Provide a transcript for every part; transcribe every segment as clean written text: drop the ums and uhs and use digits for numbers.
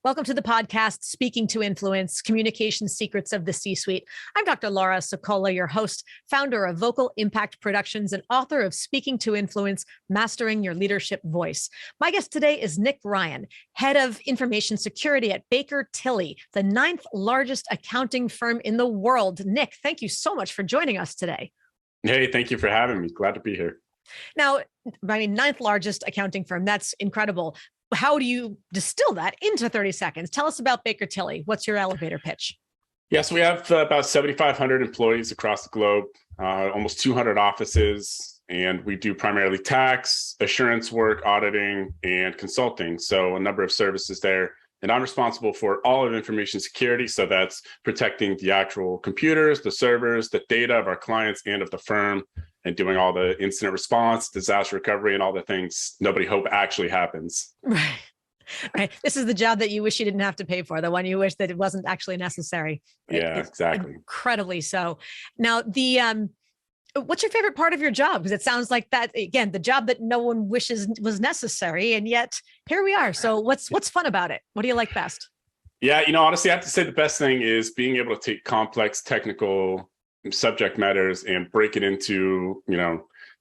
Welcome to the podcast, Speaking to Influence, Communication Secrets of the C-Suite. I'm Dr. Laura Sokola, your host, founder of Vocal Impact Productions and author of Speaking to Influence, Mastering Your Leadership Voice. My guest today is Nick Ryan, head of information security at Baker Tilly, the 9th largest accounting firm in the world. Nick, thank you so much for joining us today. Hey, thank you for having me. Glad to be here. Now, 9th largest accounting firm, that's incredible. How do you distill that into 30 seconds? Tell us about Baker Tilly. What's your elevator pitch? Yes, we have about 7,500 employees across the globe, almost 200 offices, and we do primarily tax, assurance work, auditing, and consulting. So a number of services there. And I'm responsible for all of information security. So that's protecting the actual computers, the servers, the data of our clients and of the firm, and doing all the incident response, disaster recovery, and all the things nobody hope actually happens. Right. Right. This is the job that you wish you didn't have to pay for, the one you wish that it wasn't actually necessary. Yeah, exactly. Incredibly so. Now, what's your favorite part of your job? Because it sounds like that, again, the job that no one wishes was necessary, and yet here we are. So what's fun about it? What do you like best? Yeah, honestly, I have to say the best thing is being able to take complex technical subject matters and break it into,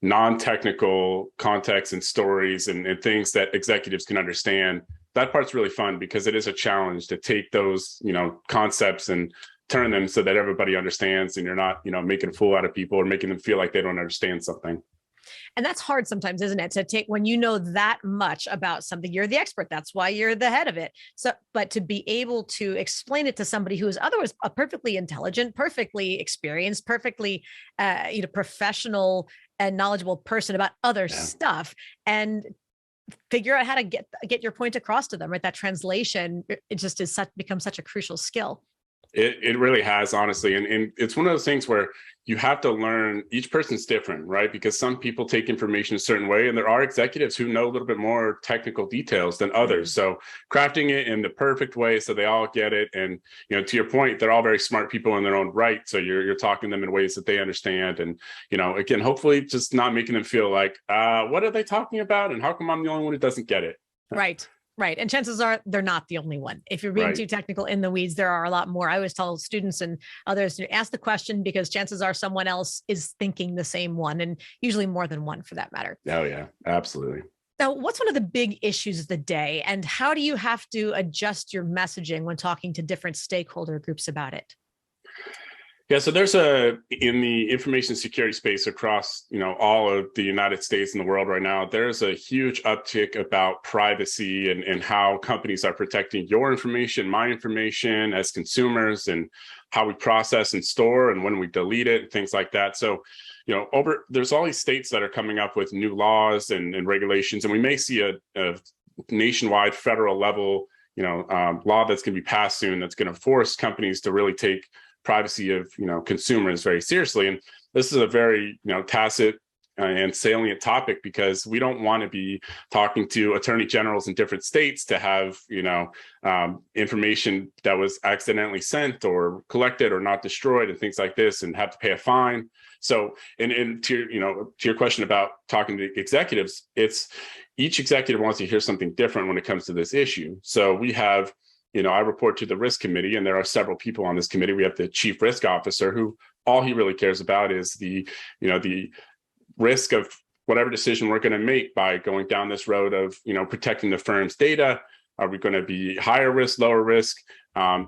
non-technical context and stories and things that executives can understand. That part's really fun because it is a challenge to take those, concepts and turn them so that everybody understands and you're not, making a fool out of people or making them feel like they don't understand something. And that's hard sometimes, isn't it? To take, when you know that much about something, you're the expert. That's why you're the head of it. So, but to be able to explain it to somebody who is otherwise a perfectly intelligent, perfectly experienced, perfectly, professional and knowledgeable person about other stuff, and figure out how to get your point across to them, right? That translation, it just is becomes such a crucial skill. It really has, honestly. And it's one of those things where you have to learn, each person's different, right? Because some people take information a certain way, and there are executives who know a little bit more technical details than others. So crafting it in the perfect way so they all get it. And, to your point, they're all very smart people in their own right. So you're talking to them in ways that they understand. And, again, hopefully just not making them feel like, what are they talking about? And how come I'm the only one who doesn't get it? Right. Right. And chances are they're not the only one. If you're being too technical in the weeds, there are a lot more. I always tell students and others to ask the question because chances are someone else is thinking the same one, and usually more than one for that matter. Oh, yeah, absolutely. Now, what's one of the big issues of the day, and how do you have to adjust your messaging when talking to different stakeholder groups about it? Yeah, so there's in the information security space across, all of the United States and the world right now, there's a huge uptick about privacy and how companies are protecting your information, my information as consumers, and how we process and store and when we delete it and things like that. So, there's all these states that are coming up with new laws and regulations, and we may see a nationwide federal level, law that's going to be passed soon that's going to force companies to really take privacy of consumers very seriously. And this is a very tacit and salient topic because we don't want to be talking to attorney generals in different states to have information that was accidentally sent or collected or not destroyed and things like this, and have to pay a fine. So, and to your question about talking to executives, it's each executive wants to hear something different when it comes to this issue. So we have, I report to the risk committee, and there are several people on this committee. We have the chief risk officer, who all he really cares about is the risk of whatever decision we're going to make by going down this road of, protecting the firm's data. Are we going to be higher risk, lower risk?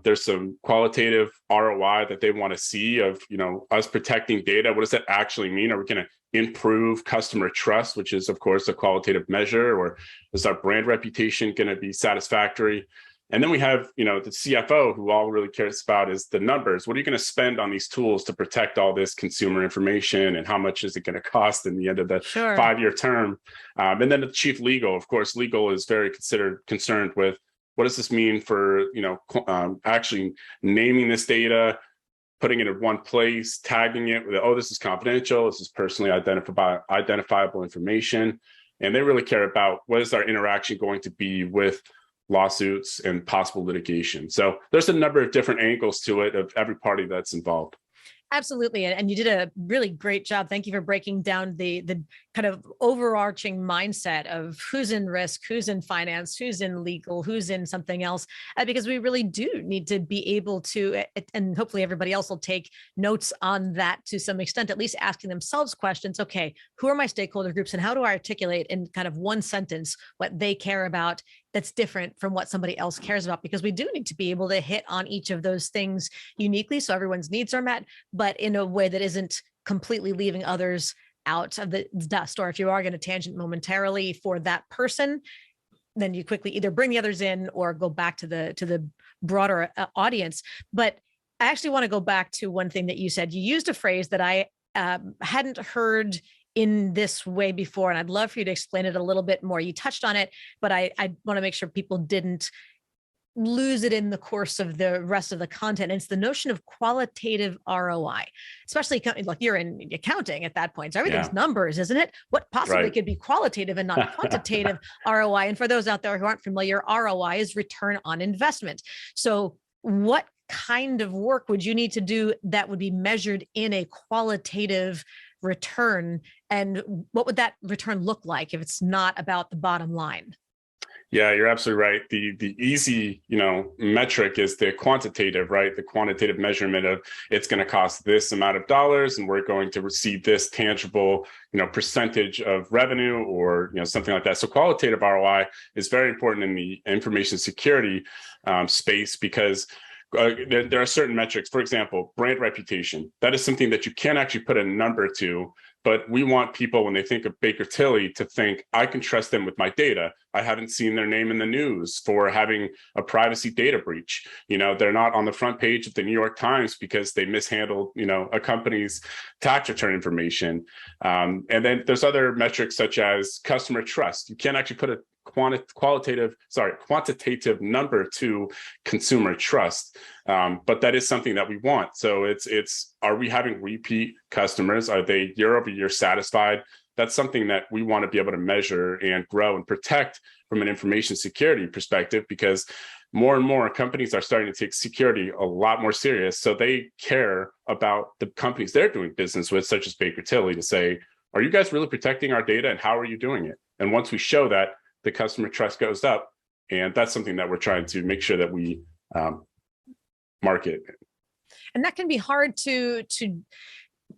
There's some qualitative ROI that they want to see of, us protecting data. What does that actually mean? Are we going to improve customer trust, which is, of course, a qualitative measure, or is our brand reputation going to be satisfactory? And then we have, the CFO, who all really cares about is the numbers. What are you going to spend on these tools to protect all this consumer information, and how much is it going to cost in the end of the 5-year term? And then the chief legal, of course, legal is very concerned with what does this mean for, actually naming this data, putting it in one place, tagging it with, this is confidential, this is personally identifiable information. And they really care about what is our interaction going to be with lawsuits and possible litigation. So there's a number of different angles to it of every party that's involved. Absolutely. And you did a really great job. Thank you for breaking down the kind of overarching mindset of who's in risk, who's in finance, who's in legal, who's in something else, because we really do need to be able to, and hopefully everybody else will take notes on that to some extent, at least asking themselves questions. Okay, who are my stakeholder groups and how do I articulate in kind of one sentence what they care about that's different from what somebody else cares about? Because we do need to be able to hit on each of those things uniquely so everyone's needs are met, but in a way that isn't completely leaving others out of the dust. Or if you are going to tangent momentarily for that person, then you quickly either bring the others in or go back to the broader audience. But I actually want to go back to one thing that you said. You used a phrase that I hadn't heard in this way before, and I'd love for you to explain it a little bit more. You touched on it, but I want to make sure people didn't lose it in the course of the rest of the content. And it's the notion of qualitative ROI, especially like you're in accounting at that point. So everything's numbers, isn't it? What possibly could be qualitative and not quantitative ROI? And for those out there who aren't familiar, ROI is return on investment. So what kind of work would you need to do that would be measured in a qualitative return? And what would that return look like if it's not about the bottom line? Yeah, you're absolutely right. The easy, metric is the quantitative, right? The quantitative measurement of it's going to cost this amount of dollars and we're going to receive this tangible, percentage of revenue or, something like that. So qualitative ROI is very important in the information security space because there are certain metrics. For example, brand reputation. That is something that you can't actually put a number to, but we want people, when they think of Baker Tilly, to think, I can trust them with my data. I haven't seen their name in the news for having a privacy data breach. They're not on the front page of the New York Times because they mishandled, a company's tax return information. And then there's other metrics such as customer trust. You can't actually put a quantitative number to consumer trust, but that is something that we want. So it's are we having repeat customers? Are they year over year satisfied? That's something that we want to be able to measure and grow and protect from an information security perspective, because more and more companies are starting to take security a lot more serious. So they care about the companies they're doing business with, such as Baker Tilly, to say, are you guys really protecting our data and how are you doing it? And once we show that, the customer trust goes up. And that's something that we're trying to make sure that we market. And that can be hard to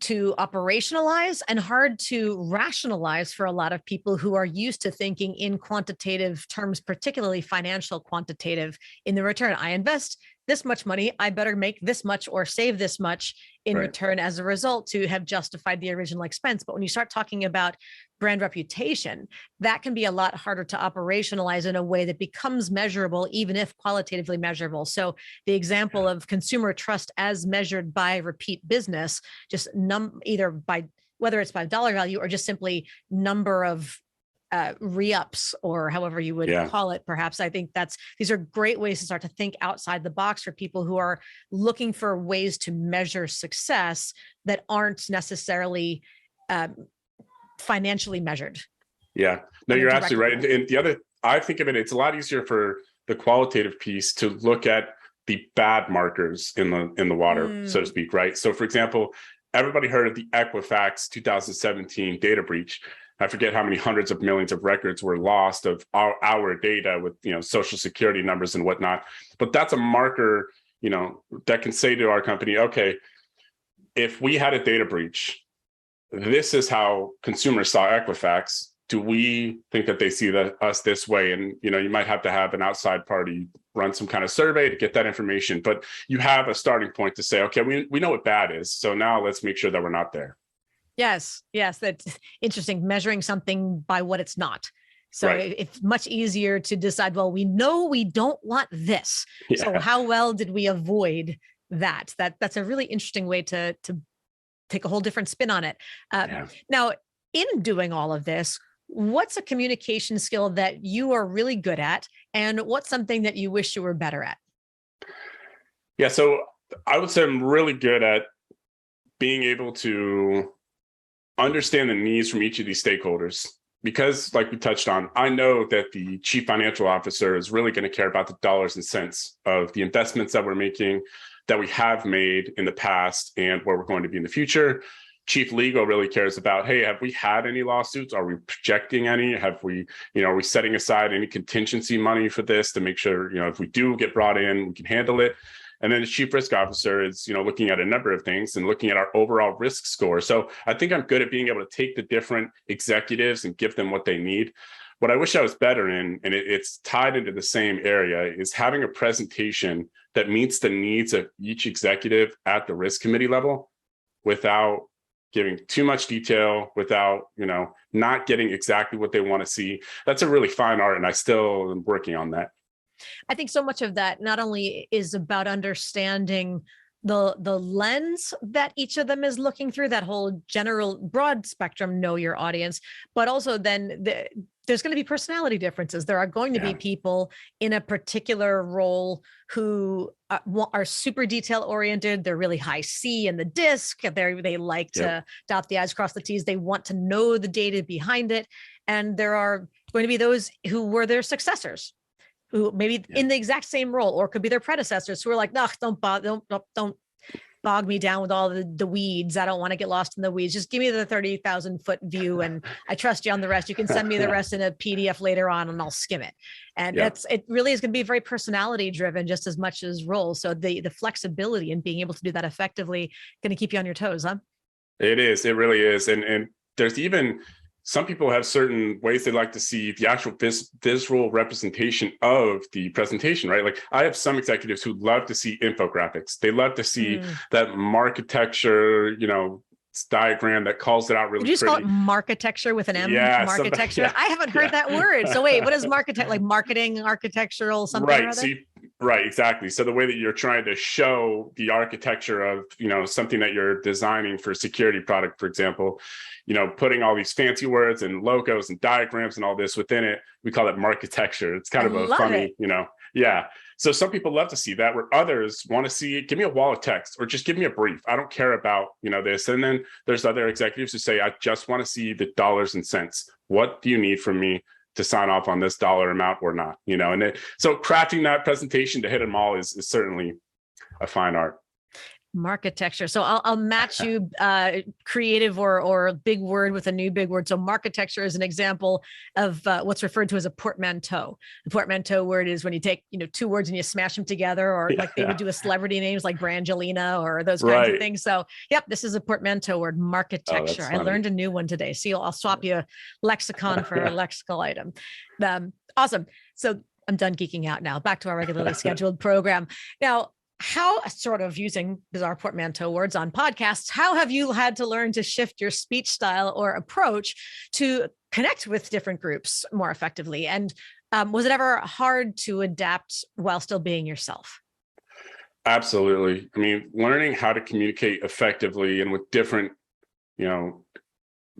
operationalize and hard to rationalize for a lot of people who are used to thinking in quantitative terms, particularly financial quantitative. In the return, I invest this much money, I better make this much or save this much in return as a result to have justified the original expense. But when you start talking about brand reputation, that can be a lot harder to operationalize in a way that becomes measurable, even if qualitatively measurable. So the example of consumer trust as measured by repeat business, just either by whether it's by dollar value or just simply number of re-ups or however you would call it, perhaps. I think these are great ways to start to think outside the box for people who are looking for ways to measure success that aren't necessarily financially measured. Yeah, no, you're absolutely right. And the other, I think of it, it's a lot easier for the qualitative piece to look at the bad markers in the water, so to speak, right? So for example, everybody heard of the Equifax 2017 data breach. I forget how many hundreds of millions of records were lost of our data with, social security numbers and whatnot. But that's a marker, that can say to our company, okay, if we had a data breach, this is how consumers saw Equifax. Do we think that they see us this way? And, you might have to have an outside party run some kind of survey to get that information. But you have a starting point to say, okay, we know what bad is. So now let's make sure that we're not there. Yes, that's interesting. Measuring something by what it's not. So it's much easier to decide, well, we know we don't want this. Yeah. So how well did we avoid that? That's a really interesting way to take a whole different spin on it. Now, in doing all of this, what's a communication skill that you are really good at? And what's something that you wish you were better at? Yeah, so I would say I'm really good at being able to understand the needs from each of these stakeholders, because like we touched on, I know that the chief financial officer is really going to care about the dollars and cents of the investments that we're making, that we have made in the past and where we're going to be in the future. Chief legal really cares about, hey, have we had any lawsuits? Are we projecting any? Have we, are we setting aside any contingency money for this to make sure, if we do get brought in, we can handle it? And then the chief risk officer is, looking at a number of things and looking at our overall risk score. So I think I'm good at being able to take the different executives and give them what they need. What I wish I was better in, and it's tied into the same area, is having a presentation that meets the needs of each executive at the risk committee level without giving too much detail, without, not getting exactly what they want to see. That's a really fine art, and I still am working on that. I think so much of that not only is about understanding the lens that each of them is looking through, that whole general broad spectrum, know your audience, but also then there's going to be personality differences. There are going to be people in a particular role who are super detail oriented. They're really high C in the disc. They like to dot the I's, cross the T's. They want to know the data behind it. And there are going to be those who were their successors, who maybe in the exact same role, or could be their predecessors, who are like, no, don't bog me down with all the weeds. I don't want to get lost in the weeds. Just give me the 30,000 foot view, and I trust you on the rest. You can send me the rest in a PDF later on, and I'll skim it. And it really is going to be very personality driven, just as much as role. So the flexibility in being able to do that effectively going to keep you on your toes, huh? It is. It really is. And there's even some people have certain ways they like to see the actual visual representation of the presentation, right? Like I have some executives who love to see infographics. They love to see that marketecture, diagram that calls it out really pretty. Did you just call it marketecture with an M? Yeah, marketecture. I haven't heard that word. So wait, what is marketecture? Like marketing, architectural, something? Right. So right, exactly. So the way that you're trying to show the architecture of, something that you're designing for a security product, for example, putting all these fancy words and logos and diagrams and all this within it, we call it marketecture. It's kind of a funny, So some people love to see that, where others want to see, give me a wall of text or just give me a brief. I don't care about, this. And then there's other executives who say, I just want to see the dollars and cents. What do you need from me to sign off on this dollar amount or not? So crafting that presentation to hit them all is certainly a fine art. Marketecture. So I'll match you creative or big word with a new big word. So marketecture is an example of what's referred to as a portmanteau. The portmanteau word is when you take, two words and you smash them together, or like they would do with celebrity names like Brangelina or those kinds of things. So this is a portmanteau word, marketecture. I learned a new one today. See, I'll swap you a lexicon for a lexical item. Awesome. So I'm done geeking out now. Back to our regularly scheduled program. Now, how, sort of using bizarre portmanteau words on podcasts, how have you had to learn to shift your speech style or approach to connect with different groups more effectively? And was it ever hard to adapt while still being yourself? Absolutely. I mean, learning how to communicate effectively and with different,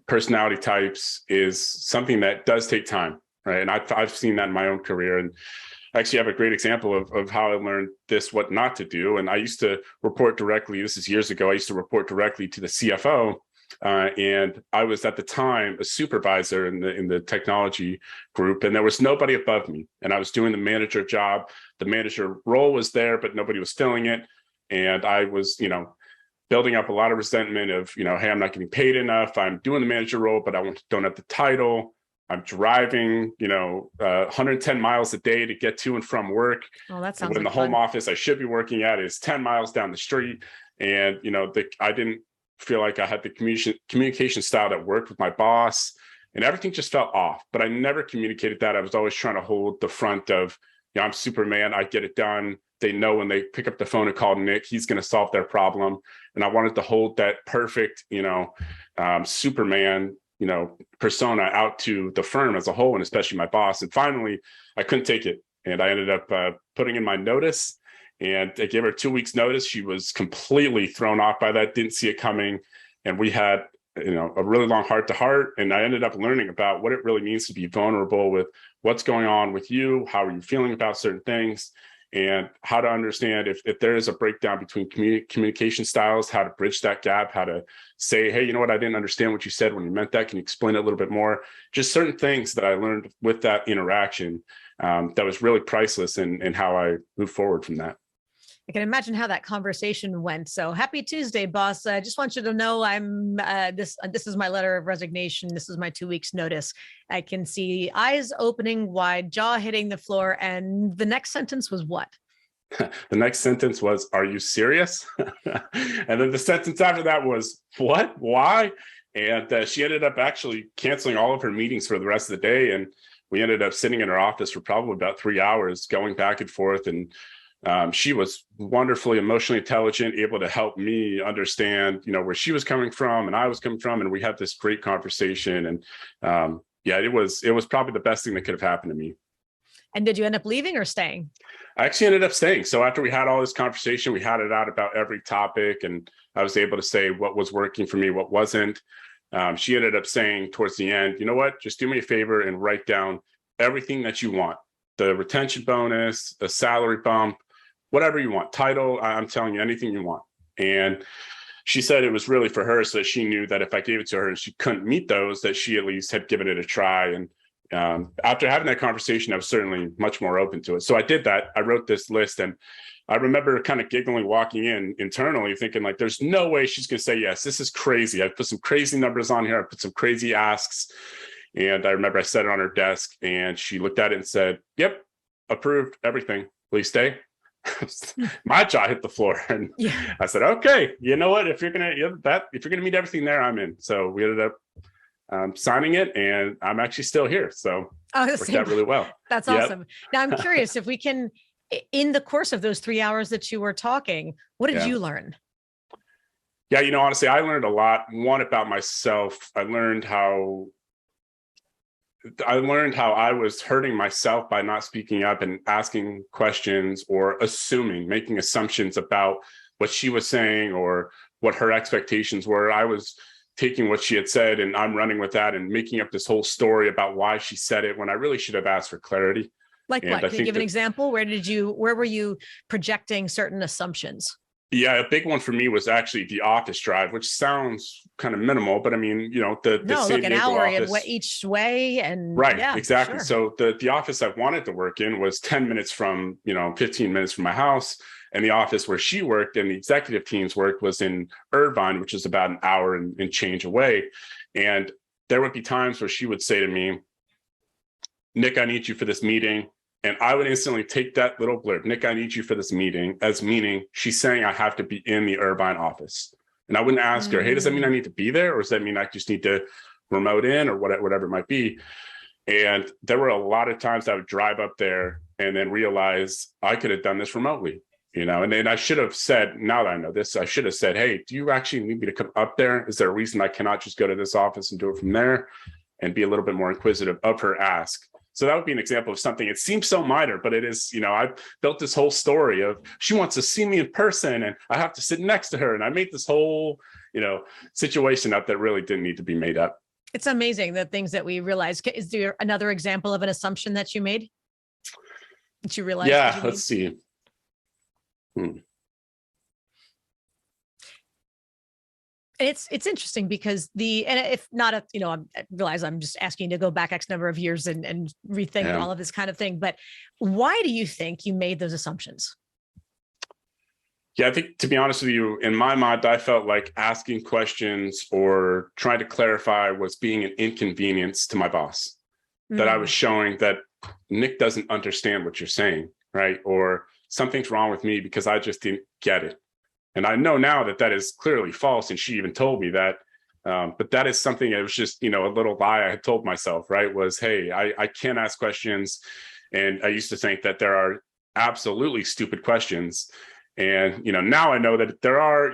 personality types is something that does take time, right? And I've seen that in my own career. And I actually have a great example of how I learned what not to do. And I used to report directly, this is years ago, I used to report directly to the CFO. And I was at the time a supervisor in the technology group, and there was nobody above me. And I was doing the manager job. The manager role was there, but nobody was filling it. And I was, building up a lot of resentment of, hey, I'm not getting paid enough. I'm doing the manager role, but I don't have the title. I'm driving, 110 miles a day to get to and from work. Oh, that sounds when like the home office I should be working at is 10 miles down the street. And, I didn't feel like I had the communication style that worked with my boss, and everything just felt off. But I never communicated that. I was always trying to hold the front of, I'm Superman. I get it done. They know when they pick up the phone and call Nick, he's going to solve their problem. And I wanted to hold that perfect, Superman, persona out to the firm as a whole, and especially my boss. And finally, I couldn't take it. And I ended up putting in my notice, and I gave her 2 weeks notice. She was completely thrown off by that, didn't see it coming. And we had, a really long heart to heart. And I ended up learning about what it really means to be vulnerable with what's going on with you. How are you feeling about certain things? And how to understand if there is a breakdown between communication styles, how to bridge that gap, how to say, hey, you know what, I didn't understand what you said when you meant that. Can you explain it a little bit more? Just certain things that I learned with that interaction that was really priceless in how I move forward from that. I can imagine how that conversation went. So happy Tuesday, boss. I just want you to know I'm this is my letter of resignation. This is my 2 weeks notice. I can see eyes opening wide, jaw hitting the floor. And the next sentence was what? The next sentence was, "Are you serious?" And then the sentence after that was, "What? Why?" And she ended up actually canceling all of her meetings for the rest of the day. And we ended up sitting in her office for probably about 3 hours, going back and forth. And she was wonderfully emotionally intelligent, able to help me understand, where she was coming from and I was coming from. And we had this great conversation. And yeah, it was probably the best thing that could have happened to me. And did you end up leaving or staying? I actually ended up staying. So after we had all this conversation, we had it out about every topic, and I was able to say what was working for me, what wasn't. She ended up saying towards the end, "You know what, just do me a favor and write down everything that you want. The retention bonus, the salary bump, whatever you want, title, I'm telling you anything you want." And she said it was really for her, so that she knew that if I gave it to her and she couldn't meet those, that she at least had given it a try. And after having that conversation, I was certainly much more open to it. So I did that. I wrote this list, and I remember kind of giggling walking in internally, thinking like, there's no way she's going to say yes. This is crazy. I put some crazy numbers on here. I put some crazy asks. And I remember I set it on her desk, and she looked at it and said, "Yep, approved, everything. Please stay." My jaw hit the floor, and Yeah. I said, "Okay, you know what? If you're gonna meet everything there, I'm in." So we ended up signing it, and I'm actually still here. So it worked out really well. That's awesome. Now I'm curious if we can, in the course of those 3 hours that you were talking, what did you learn? Yeah, honestly, I learned a lot. One, about myself. I learned how I was hurting myself by not speaking up and asking questions, or making assumptions about what she was saying or what her expectations were. I was taking what she had said and I'm running with that and making up this whole story about why she said it, when I really should have asked for clarity. Like what? Can you give an example? Where were you projecting certain assumptions? Yeah, a big one for me was actually the office drive, which sounds kind of minimal, but I mean, the San an Diego hour office, each way, and right, yeah, exactly. Sure. So the office I wanted to work in was 10 minutes from, 15 minutes from my house, and the office where she worked and the executive teams worked was in Irvine, which is about an hour and change away. And there would be times where she would say to me, "Nick, I need you for this meeting." And I would instantly take that little blurb, "Nick, I need you for this meeting," as meaning she's saying I have to be in the Irvine office. And I wouldn't ask her, "Hey, does that mean I need to be there? Or does that mean I just need to remote in," or whatever it might be? And there were a lot of times I would drive up there and then realize I could have done this remotely, and then I should have said, now that I know this, I should have said, "Hey, do you actually need me to come up there? Is there a reason I cannot just go to this office and do it from there?" And be a little bit more inquisitive of her ask. So that would be an example of something. It seems so minor, but it is, I built this whole story of she wants to see me in person and I have to sit next to her. And I made this whole, situation up that really didn't need to be made up. It's amazing the things that we realize. Is there another example of an assumption that you made? That you realized? Yeah, let's see. It's interesting because if not, I realize I'm just asking you to go back X number of years and rethink all of this kind of thing. But why do you think you made those assumptions? Yeah, I think, to be honest with you, in my mind, I felt like asking questions or trying to clarify was being an inconvenience to my boss. That I was showing that Nick doesn't understand what you're saying, right? Or something's wrong with me because I just didn't get it. And I know now that that is clearly false. And she even told me that. But that is something, it was just, a little lie I had told myself, right? Was, hey, I can ask questions. And I used to think that there are absolutely stupid questions. And, now I know that there are,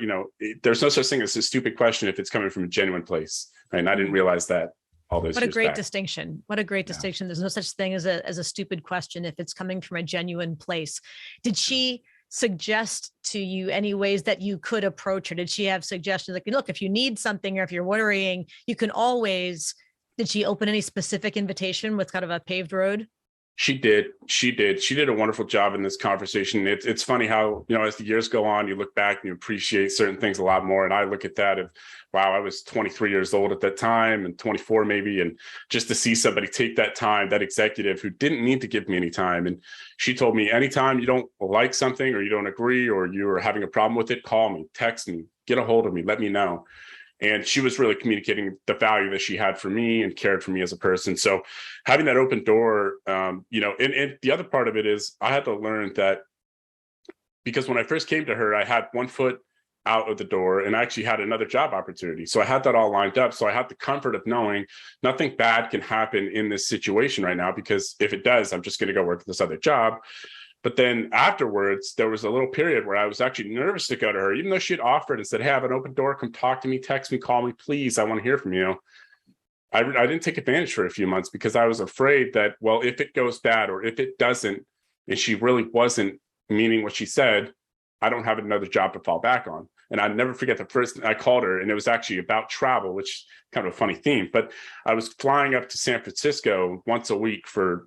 there's no such thing as a stupid question if it's coming from a genuine place. Right? And I didn't realize that all those years back. What a great distinction. What a great distinction. There's no such thing as a stupid question if it's coming from a genuine place. Did she suggest to you any ways that you could approach her? Did she have suggestions like, look, if you need something or if you're worrying, you can always, did she open any specific invitation with kind of a paved road? She did. She did. She did a wonderful job in this conversation. It's funny how, as the years go on, you look back and you appreciate certain things a lot more. And I look at that of, wow, I was 23 years old at that time and 24 maybe. And just to see somebody take that time, that executive who didn't need to give me any time. And she told me, anytime you don't like something or you don't agree or you're having a problem with it, call me, text me, get a hold of me, let me know. And she was really communicating the value that she had for me and cared for me as a person. So having that open door, and the other part of it is I had to learn that, because when I first came to her, I had one foot out of the door and I actually had another job opportunity. So I had that all lined up. So I had the comfort of knowing nothing bad can happen in this situation right now, because if it does, I'm just going to go work this other job. But then afterwards, there was a little period where I was actually nervous to go to her, even though she had offered and said, hey, I have an open door, come talk to me, text me, call me, please, I want to hear from you. I didn't take advantage for a few months because I was afraid that, well, if it goes bad or if it doesn't, and she really wasn't meaning what she said, I don't have another job to fall back on. And I never forget the first I called her, and it was actually about travel, which is kind of a funny theme, but I was flying up to San Francisco once a week for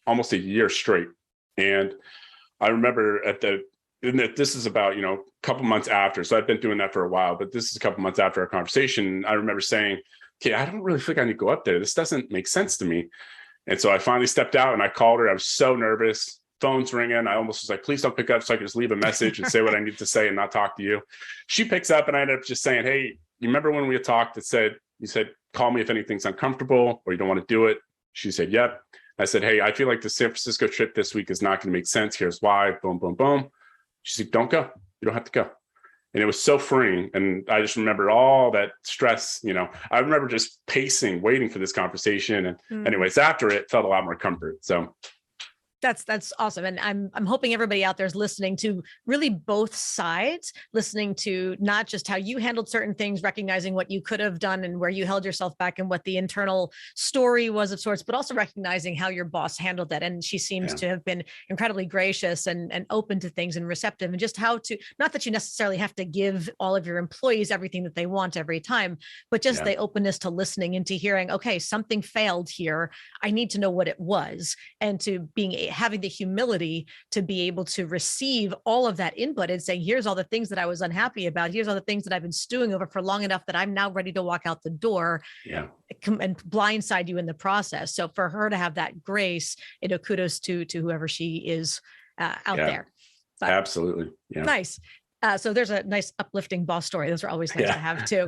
almost a year straight. And I remember this is about, a couple months after. So I've been doing that for a while, but this is a couple months after our conversation. I remember saying, okay, I don't really think I need to go up there. This doesn't make sense to me. And so I finally stepped out and I called her. I was so nervous. Phone's ringing. I almost was like, please don't pick up so I can just leave a message and say what I need to say and not talk to you. She picks up and I ended up just saying, hey, you remember when we had talked you said, call me if anything's uncomfortable or you don't want to do it? She said, yep. I said, hey, I feel like the San Francisco trip this week is not going to make sense. Here's why. Boom, boom, boom. She said, don't go. You don't have to go. And it was so freeing. And I just remember all that stress. I remember just pacing, waiting for this conversation. And anyways, after it felt a lot more comfort. So That's awesome. And I'm hoping everybody out there is listening to really both sides, listening to not just how you handled certain things, recognizing what you could have done and where you held yourself back and what the internal story was of sorts, but also recognizing how your boss handled that. And she seems to have been incredibly gracious and open to things and receptive, and just how to, not that you necessarily have to give all of your employees everything that they want every time, but just the openness to listening and to hearing, okay, something failed here. I need to know what it was, and to having the humility to be able to receive all of that input and saying, here's all the things that I was unhappy about. Here's all the things that I've been stewing over for long enough that I'm now ready to walk out the door and blindside you in the process. So for her to have that grace, kudos to whoever she is out there. But absolutely. Yeah. Nice. So there's a nice uplifting boss story. Those are always nice to have too.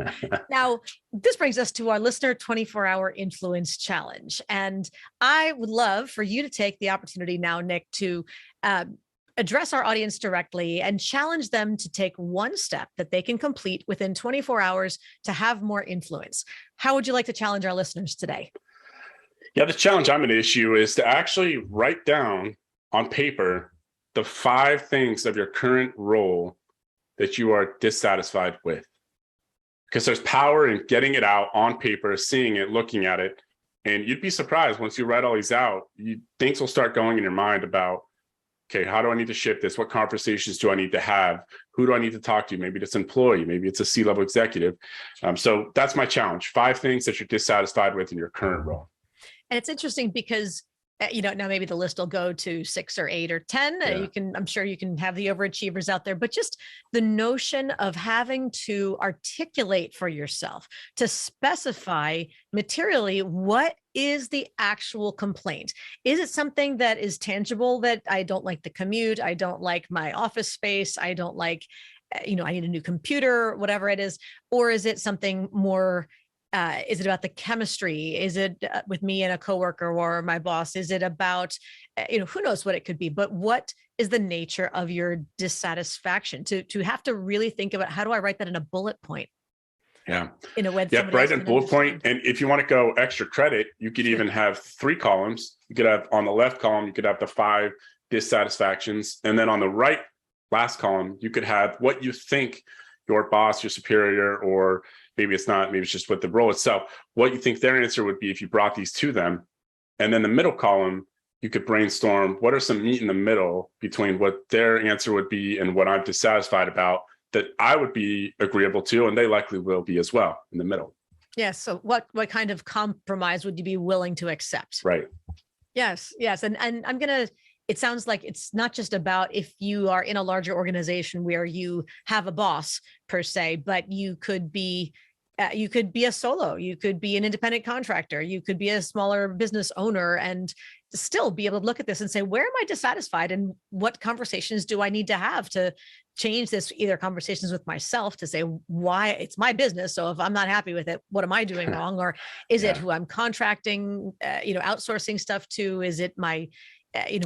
Now, this brings us to our listener 24-hour influence challenge. And I would love for you to take the opportunity now, Nick, to address our audience directly and challenge them to take one step that they can complete within 24 hours to have more influence. How would you like to challenge our listeners today? Yeah, the challenge I'm going to issue is to actually write down on paper the 5 things of your current role that you are dissatisfied with, because there's power in getting it out on paper, seeing it, looking at it. And you'd be surprised once you write all these out, things will start going in your mind about, okay, how do I need to shift this? What conversations do I need to have? Who do I need to talk to? Maybe it's an employee, maybe it's a C-level executive. So that's my challenge. 5 things that you're dissatisfied with in your current role. And it's interesting because now maybe the list will go to 6 or 8 or 10. I'm sure you can have the overachievers out there, but just the notion of having to articulate for yourself, to specify materially, what is the actual complaint? Is it something that is tangible, that I don't like the commute, I don't like my office space, I don't like, I need a new computer, whatever it is? Or is it something more, is it about the chemistry? Is it with me and a coworker or my boss? Is it about, who knows what it could be, but what is the nature of your dissatisfaction? To have to really think about, how do I write that in a bullet point? Yeah. In a way. Write in a bullet point. And if you want to go extra credit, you could even have 3 columns. You could have on the left column, you could have the 5 dissatisfactions. And then on the last column, you could have what you think your boss, your superior, or maybe it's not, maybe it's just with the role itself, what you think their answer would be if you brought these to them. And then the middle column, you could brainstorm, what are some meat in the middle between what their answer would be and what I'm dissatisfied about that I would be agreeable to, and they likely will be as well in the middle. Yeah. So what kind of compromise would you be willing to accept? Right. Yes, yes. And I'm gonna, it sounds like it's not just about if you are in a larger organization where you have a boss per se, but you could be a solo, you could be an independent contractor, you could be a smaller business owner and still be able to look at this and say, where am I dissatisfied and what conversations do I need to have to change this? Either conversations with myself to say why it's my business. So if I'm not happy with it, what am I doing wrong? Or is it Yeah, who I'm contracting, outsourcing stuff to? Is it my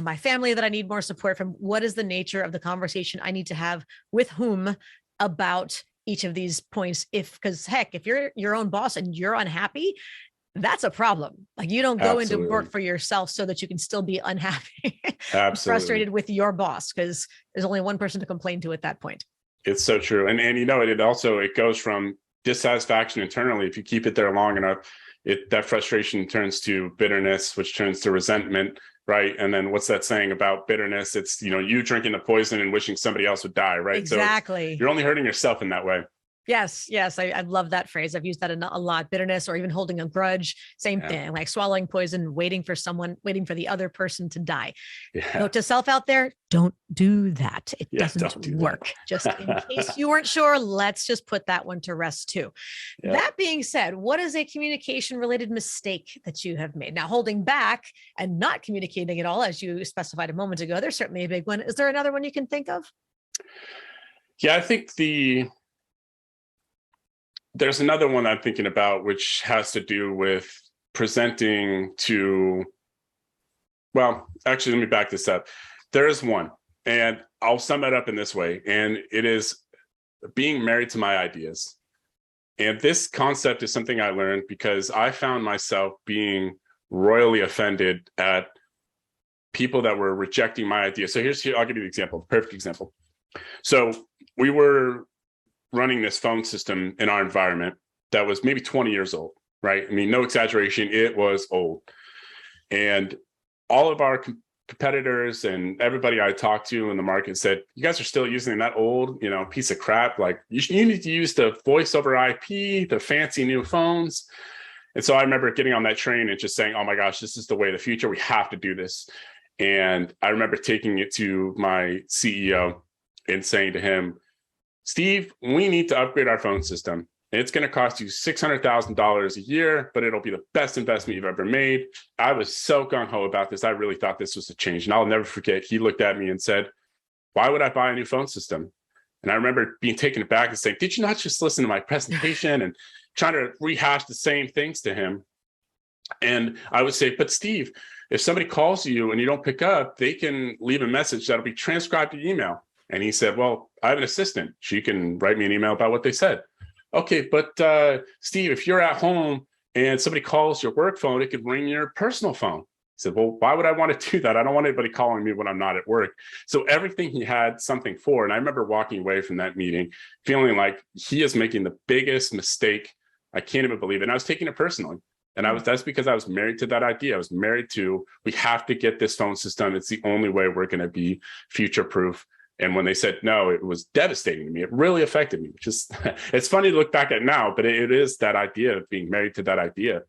my family that I need more support from? What is the nature of the conversation I need to have with whom about each of these points? Because heck, if you're your own boss and you're unhappy, that's a problem. Like, you don't go into absolutely. work for yourself so that you can still be unhappy and Absolutely. frustrated with your boss, because there's only one person to complain to at that point. It's so true. And it also, it goes from dissatisfaction internally. If you keep it there long enough, that frustration turns to bitterness, which turns to resentment, right? And then what's that saying about bitterness? It's, you drinking the poison and wishing somebody else would die, right? So Exactly. you're only hurting yourself in that way. Yes, yes, I love that phrase. I've used that a lot. Bitterness, or even holding a grudge, same Yeah. thing, like swallowing poison, waiting for the other person to die. Yeah. Note to self out there, don't do that. It Yeah. doesn't Don't do work. Just in that. case you weren't sure, let's just put that one to rest too. Yeah. That being said, what is a communication related mistake that you have made? Now, holding back and not communicating at all, as you specified a moment ago, there's certainly a big one. Is there another one you can think of? Yeah, I think there's another one I'm thinking about, which has to do with presenting to, well, actually, let me back this up. There is one, and I'll sum it up in this way, and it is being married to my ideas. And this concept is something I learned because I found myself being royally offended at people that were rejecting my ideas. So I'll give you the example, perfect example. So we were running this phone system in our environment that was maybe 20 years old, right? I mean, no exaggeration, it was old. And all of our competitors and everybody I talked to in the market said, you guys are still using that old, piece of crap. Like, you need to use the voice over IP, the fancy new phones. And so I remember getting on that train and just saying, oh my gosh, this is the way of the future. We have to do this. And I remember taking it to my CEO and saying to him, Steve, we need to upgrade our phone system. It's going to cost you $600,000 a year, but it'll be the best investment you've ever made. I was so gung-ho about this. I really thought this was a change. And I'll never forget, he looked at me and said, why would I buy a new phone system? And I remember being taken aback and saying, did you not just listen to my presentation? And trying to rehash the same things to him. And I would say, but Steve, if somebody calls you and you don't pick up, they can leave a message that'll be transcribed to email. And he said, well, I have an assistant. She can write me an email about what they said. Okay, but Steve, if you're at home and somebody calls your work phone, it could ring your personal phone. He said, well, why would I want to do that? I don't want anybody calling me when I'm not at work. So everything he had something for. And I remember walking away from that meeting feeling like he is making the biggest mistake. I can't even believe it. And I was taking it personally. And that's because I was married to that idea. I was married to, we have to get this phone system. It's the only way we're going to be future-proof. And when they said no, it was devastating to me. It really affected me. Just, it's funny to look back at now, but it is that idea of being married to that idea.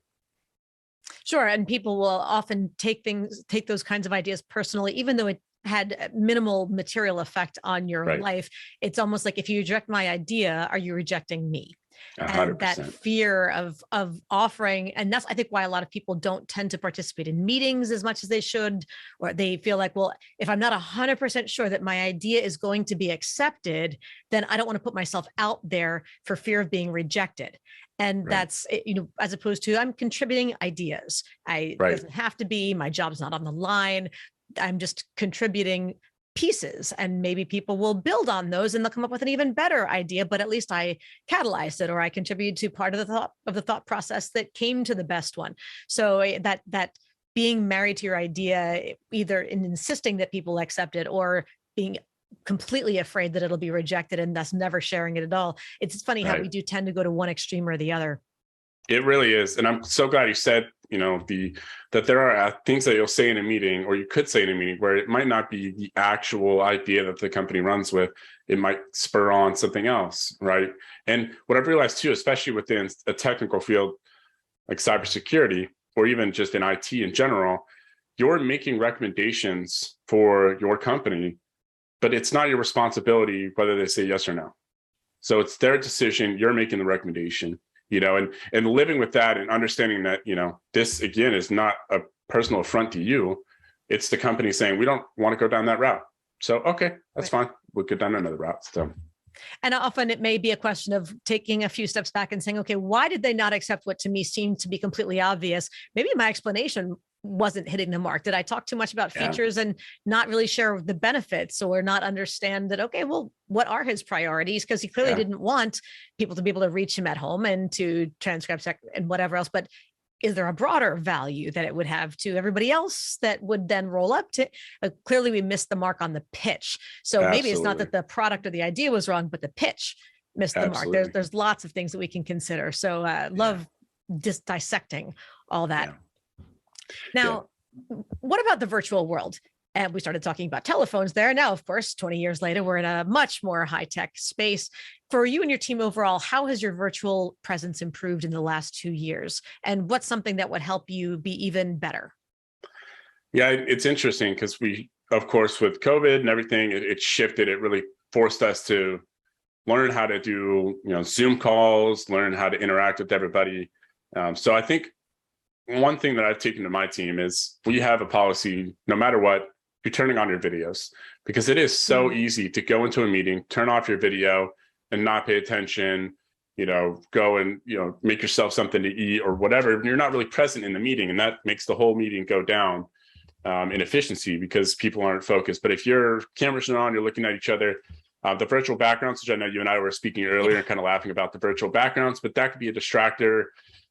Sure. And people will often take those kinds of ideas personally, even though it had minimal material effect on your Right. life. It's almost like, if you reject my idea, are you rejecting me? 100%. And that fear of offering, and that's, I think, why a lot of people don't tend to participate in meetings as much as they should, or they feel like, well, if I'm not 100% sure that my idea is going to be accepted, then I don't want to put myself out there for fear of being rejected. And Right. that's, as opposed to, I'm contributing ideas. It doesn't have to be, my job's not on the line. I'm just contributing pieces, and maybe people will build on those and they'll come up with an even better idea, but at least I catalyzed it, or I contributed to part of the thought process that came to the best one. So that being married to your idea, either in insisting that people accept it or being completely afraid that it'll be rejected and thus never sharing it at all. It's funny how we do tend to go to one extreme or the other. It really is. And I'm so glad you said, that there are things that you'll say in a meeting, or you could say in a meeting, where it might not be the actual idea that the company runs with. It might spur on something else, right? And what I've realized too, especially within a technical field like cybersecurity, or even just in IT in general, you're making recommendations for your company, but it's not your responsibility whether they say yes or no. So it's their decision. You're making the recommendation, and living with that and understanding that, this again is not a personal affront to you. It's the company saying, we don't want to go down that route. So, okay, that's fine. We'll go down another route. So. And often it may be a question of taking a few steps back and saying, okay, why did they not accept what to me seemed to be completely obvious? Maybe my explanation wasn't hitting the mark. Did I talk too much about features and not really share the benefits, or not understand that, okay, well, what are his priorities? Because he clearly didn't want people to be able to reach him at home and to transcribe and whatever else. But is there a broader value that it would have to everybody else that would then roll up to? Clearly, we missed the mark on the pitch. So maybe it's not that the product or the idea was wrong, but the pitch missed the mark. There's lots of things that we can consider. So love dissecting all that. Now, what about the virtual world? And we started talking about telephones there. Now, of course, 20 years later, we're in a much more high-tech space. For you and your team overall, how has your virtual presence improved in the last 2 years? And what's something that would help you be even better? Yeah, it's interesting because we, of course, with COVID and everything, it shifted. It really forced us to learn how to do, Zoom calls, learn how to interact with everybody. So I think one thing that I've taken to my team is we have a policy, no matter what, you're turning on your videos, because it is so easy to go into a meeting, turn off your video and not pay attention, go and, make yourself something to eat or whatever. You're not really present in the meeting, and that makes the whole meeting go down in efficiency because people aren't focused. But if your cameras are on, you're looking at each other. The virtual backgrounds, which I know you and I were speaking earlier, kind of laughing about the virtual backgrounds, but that could be a distractor.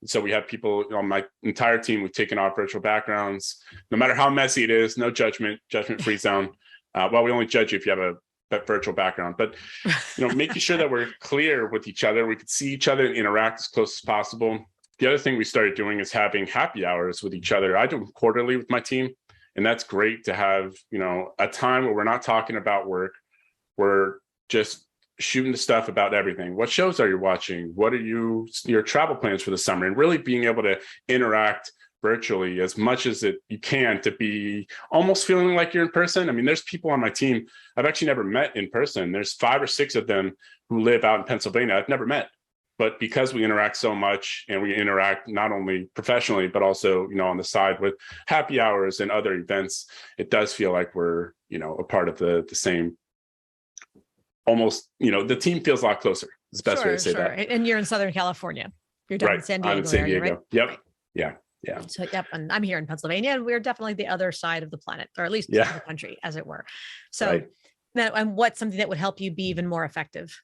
So we have people on my entire team, we've taken off virtual backgrounds, no matter how messy it is, no judgment-free zone. Well, we only judge you if you have a virtual background, but making sure that we're clear with each other, we could see each other and interact as close as possible. The other thing we started doing is having happy hours with each other. I do them quarterly with my team, and that's great to have, a time where we're not talking about work. We're just shooting the stuff about everything. What shows are you watching? What are your travel plans for the summer? And really being able to interact virtually as much as you can to be almost feeling like you're in person. I mean, there's people on my team I've actually never met in person. There's 5 or 6 of them who live out in Pennsylvania I've never met. But because we interact so much, and we interact not only professionally, but also, on the side with happy hours and other events, it does feel like we're, a part of the same. Almost, the team feels a lot closer. It's the best way to say that. And you're in Southern California. You're down in San Diego. I'm in San Diego. Area, right? Yep. Right. Yeah. So, and I'm here in Pennsylvania, and we're definitely the other side of the planet, or at least the country, as it were. So, now, and what's something that would help you be even more effective?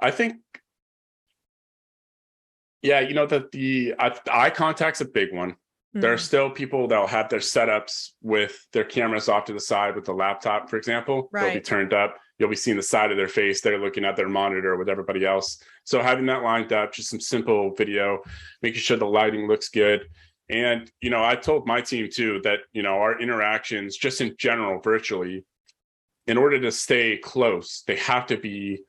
I think, that the eye contact's a big one. There are still people that'll have their setups with their cameras off to the side with the laptop, for example. They'll be turned up. You'll be seeing the side of their face. They're looking at their monitor with everybody else. So having that lined up, just some simple video, making sure the lighting looks good. And, I told my team too that, our interactions just in general, virtually, in order to stay close, they have to be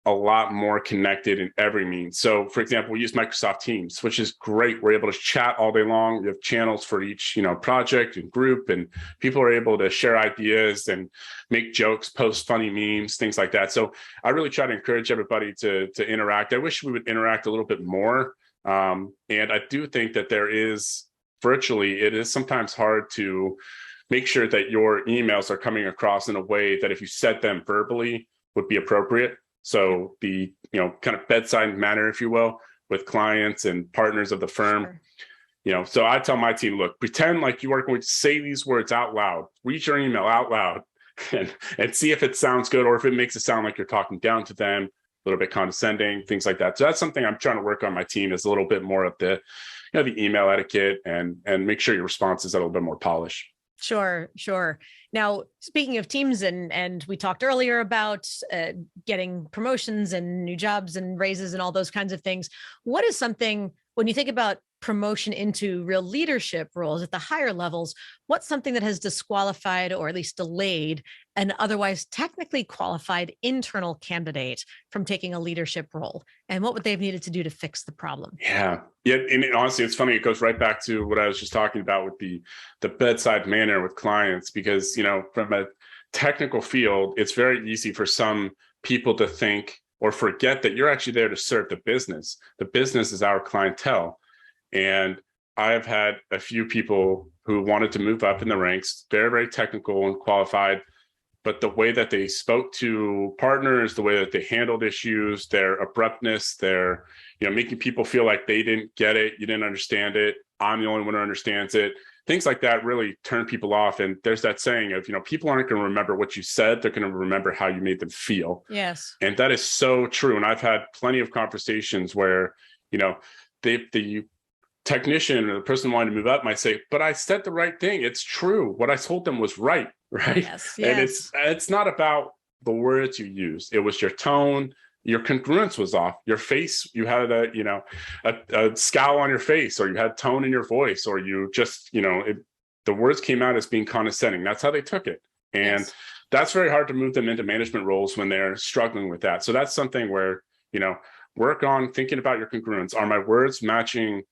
a lot more connected in every means. So for example, we use Microsoft Teams, which is great. We're able to chat all day long. We have channels for each, project and group, and people are able to share ideas and make jokes, post funny memes, things like that. So I really try to encourage everybody to interact. I wish we would interact a little bit more. And I do think that it is sometimes hard to make sure that your emails are coming across in a way that if you said them verbally would be appropriate. So the, kind of bedside manner, if you will, with clients and partners of the firm, so I tell my team, look, pretend like you are going to say these words out loud, read your email out loud and see if it sounds good, or if it makes it sound like you're talking down to them, a little bit condescending, things like that. So that's something I'm trying to work on my team, is a little bit more of the, the email etiquette, and make sure your responses are a little bit more polished. Sure. Now, speaking of teams, and we talked earlier about getting promotions and new jobs and raises and all those kinds of things. What is something, when you think about promotion into real leadership roles at the higher levels, what's something that has disqualified or at least delayed an otherwise technically qualified internal candidate from taking a leadership role? And what would they have needed to do to fix the problem? Yeah. And honestly, it's funny. It goes right back to what I was just talking about with the bedside manner with clients, because, from a technical field, it's very easy for some people to think or forget that you're actually there to serve the business. The business is our clientele. And I've had a few people who wanted to move up in the ranks, very, very technical and qualified, but the way that they spoke to partners, the way that they handled issues, their abruptness, their, making people feel like they didn't get it, you didn't understand it, I'm the only one who understands it. Things like that really turn people off. And there's that saying of, people aren't going to remember what you said, they're going to remember how you made them feel. Yes. And that is so true. And I've had plenty of conversations where, the technician or the person wanting to move up might say, but I said the right thing. It's true. What I told them was right. Right. Yes, And yes. it's not about the words you used. It was your tone. Your congruence was off. Your face, you had a scowl on your face, or you had tone in your voice, or you just, the words came out as being condescending. That's how they took it. And Yes. that's very hard to move them into management roles when they're struggling with that. So that's something where, work on thinking about your congruence. Are my words matching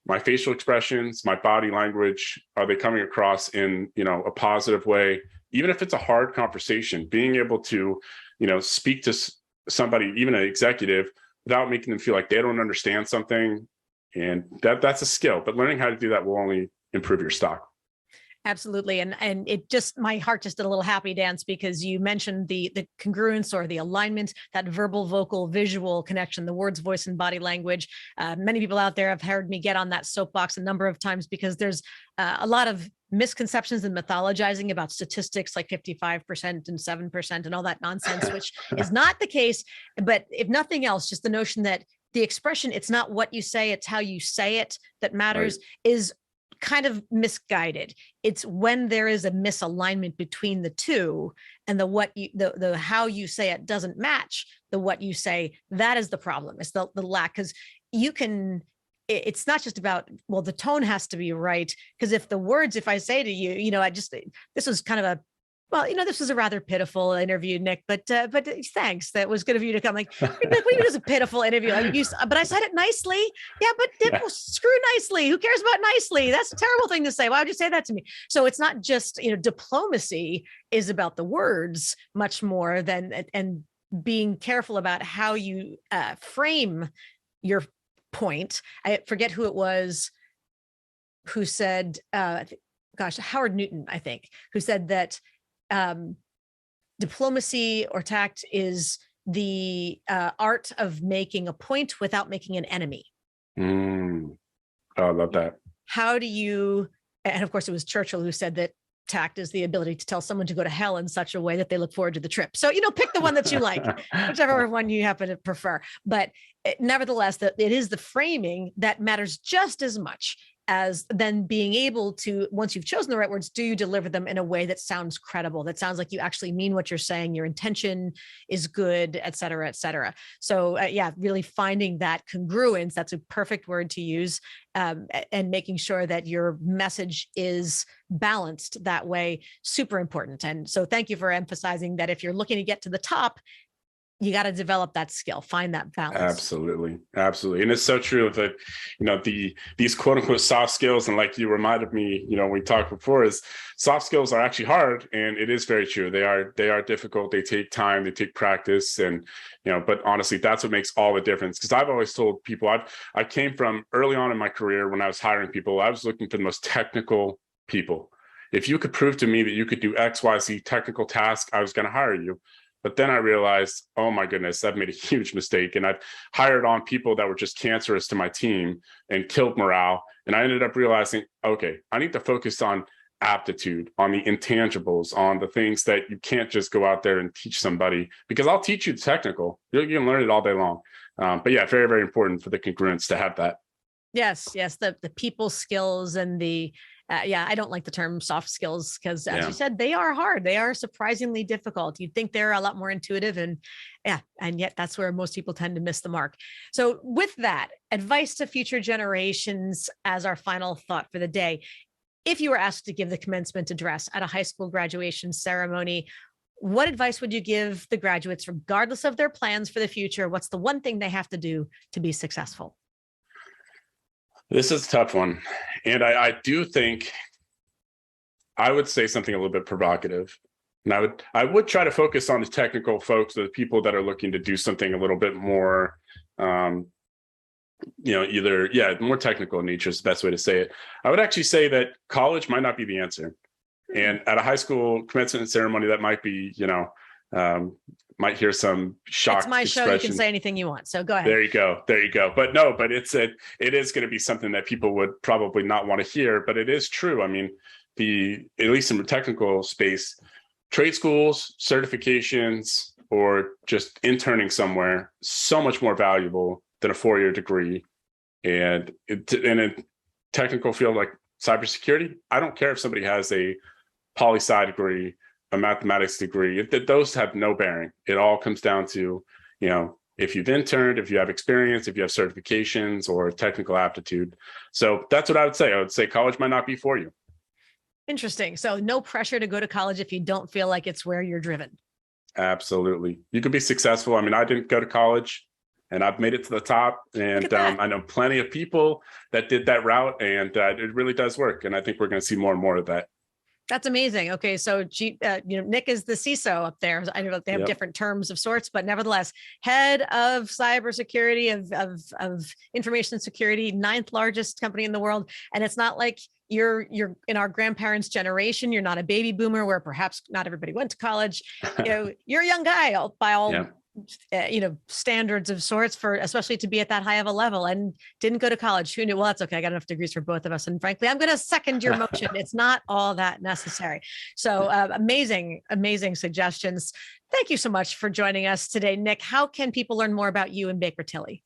my facial expressions, my body language? Are they coming across in, a positive way? Even if it's a hard conversation, being able to, speak to somebody, even an executive, without making them feel like they don't understand something. And that's a skill, but learning how to do that will only improve your stock. Absolutely. And it just, my heart just did a little happy dance because you mentioned the congruence or the alignment, that verbal, vocal, visual connection, the words, voice, and body language. Many people out there have heard me get on that soapbox a number of times because there's a lot of misconceptions and mythologizing about statistics like 55% and 7% and all that nonsense, which is not the case. But if nothing else, just the notion that the expression, it's not what you say, it's how you say it that matters, right, is kind of misguided. It's when there is a misalignment between the two and the how you say it doesn't match the what you say. That is the problem. It's the lack, because it's not just about, well, the tone has to be right. Because if I say to you, this was kind of a, well, this was a rather pitiful interview, Nick, but thanks. That was good of you to come. Like, it was a pitiful interview. But I said it nicely. Yeah, but screw nicely. Who cares about nicely? That's a terrible thing to say. Why would you say that to me? So it's not just, diplomacy is about the words much more than, and being careful about how you frame your point. I forget who it was who said, Howard Newton, I think, who said that diplomacy or tact is the art of making a point without making an enemy. Oh, I love that. How do you, and of course it was Churchill who said that tact is the ability to tell someone to go to hell in such a way that they look forward to the trip. So, pick the one that you like, whichever one you happen to prefer. But nevertheless, it is the framing that matters just as much as then being able to, once you've chosen the right words, do you deliver them in a way that sounds credible, that sounds like you actually mean what you're saying, your intention is good, et cetera, et cetera. So really finding that congruence, that's a perfect word to use, and making sure that your message is balanced that way, super important. And so thank you for emphasizing that if you're looking to get to the top, you got to develop that skill, find that balance. Absolutely. And it's so true that, these quote unquote soft skills, and like you reminded me, we talked before, is soft skills are actually hard. And it is very true. They are difficult. They take time, they take practice. And, but honestly, that's what makes all the difference. Because I've always told people, I came from early on in my career when I was hiring people, I was looking for the most technical people. If you could prove to me that you could do X, Y, Z technical task, I was going to hire you. But then I realized, oh my goodness, I've made a huge mistake. And I've hired on people that were just cancerous to my team and killed morale. And I ended up realizing, okay, I need to focus on aptitude, on the intangibles, on the things that you can't just go out there and teach somebody, because I'll teach you the technical. You can learn it all day long. But yeah, very, very important for the congruence to have that. Yes, the people skills and the Yeah, I don't like the term soft skills because, as Yeah. you said, they are hard. They are surprisingly difficult. You'd think they're a lot more intuitive, and yet that's where most people tend to miss the mark. So, with that, advice to future generations as our final thought for the day. If you were asked to give the commencement address at a high school graduation ceremony, what advice would you give the graduates, regardless of their plans for the future? What's the one thing they have to do to be successful? This is a tough one. And I do think I would say something a little bit provocative. And I would try to focus on the technical folks, the people that are looking to do something a little bit more, more technical in nature is the best way to say it. I would actually say that college might not be the answer. And at a high school commencement ceremony, that might be, might hear some shocked It's my show. You can say anything you want. So go ahead. There you go. But it is going to be something that people would probably not want to hear, but it is true. I mean, at least in the technical space, trade schools, certifications, or just interning somewhere, so much more valuable than a 4-year degree. And in a technical field like cybersecurity, I don't care if somebody has a poli-sci degree, a mathematics degree, those have no bearing. It all comes down to, if you've interned, if you have experience, if you have certifications or technical aptitude. So that's what I would say. I would say college might not be for you. Interesting. So no pressure to go to college if you don't feel like it's where you're driven. Absolutely. You could be successful. I mean, I didn't go to college and I've made it to the top. And I know plenty of people that did that route, and it really does work. And I think we're going to see more and more of that. That's amazing. Okay, so Nick is the CISO up there. I know they have different terms of sorts, but nevertheless, head of cybersecurity of information security, 9th largest company in the world. And it's not like you're in our grandparents' generation. You're not a baby boomer where perhaps not everybody went to college. You're a young guy by all standards of sorts, for especially to be at that high of a level, and didn't go to college. Who knew? Well, that's okay. I got enough degrees for both of us. And frankly, I'm going to second your motion. It's not all that necessary. So amazing suggestions. Thank you so much for joining us today, Nick. How can people learn more about you and Baker Tilly?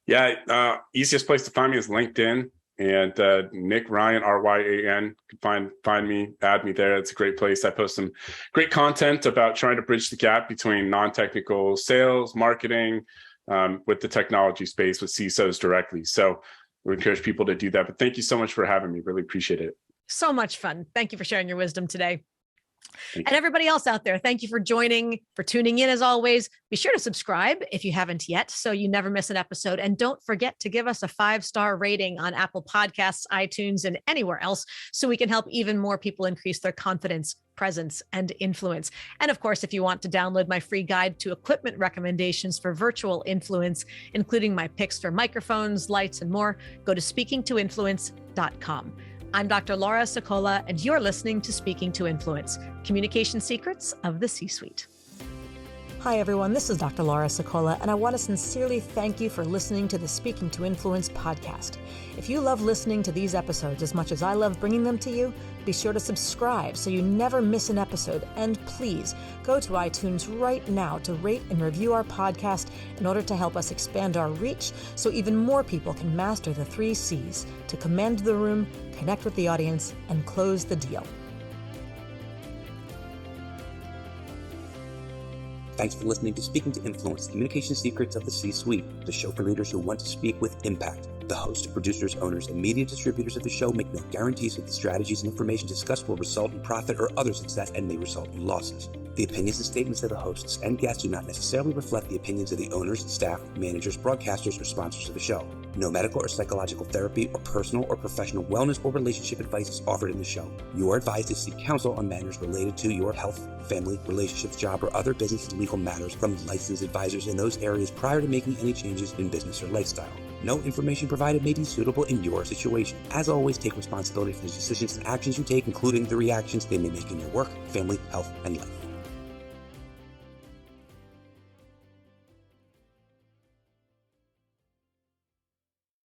Yeah, easiest place to find me is LinkedIn. And Nick Ryan, Ryan, can find me, add me there. It's a great place. I post some great content about trying to bridge the gap between non-technical sales, marketing, with the technology space with CISOs directly. So we encourage people to do that. But thank you so much for having me. Really appreciate it. So much fun. Thank you for sharing your wisdom today. And everybody else out there, thank you for tuning in as always. Be sure to subscribe if you haven't yet, so you never miss an episode. And don't forget to give us a 5-star rating on Apple Podcasts, iTunes, and anywhere else, so we can help even more people increase their confidence, presence, and influence. And of course, if you want to download my free guide to equipment recommendations for virtual influence, including my picks for microphones, lights, and more, go to speakingtoinfluence.com. I'm Dr. Laura Sicola, and you're listening to Speaking to Influence, Communication Secrets of the C-Suite. Hi, everyone. This is Dr. Laura Sicola, and I want to sincerely thank you for listening to the Speaking to Influence podcast. If you love listening to these episodes as much as I love bringing them to you, be sure to subscribe so you never miss an episode. And please go to iTunes right now to rate and review our podcast in order to help us expand our reach so even more people can master the 3 C's to command the room, connect with the audience, and close the deal. Thanks for listening to Speaking to Influence, Communication Secrets of the C-Suite, the show for leaders who want to speak with impact. The hosts, producers, owners, and media distributors of the show make no guarantees that the strategies and information discussed will result in profit or other success, and may result in losses. The opinions and statements of the hosts and guests do not necessarily reflect the opinions of the owners, staff, managers, broadcasters, or sponsors of the show. No medical or psychological therapy or personal or professional wellness or relationship advice is offered in the show. You are advised to seek counsel on matters related to your health, family, relationships, job, or other business and legal matters from licensed advisors in those areas prior to making any changes in business or lifestyle. No information provided may be suitable in your situation. As always, take responsibility for the decisions and actions you take, including the reactions they may make in your work, family, health, and life.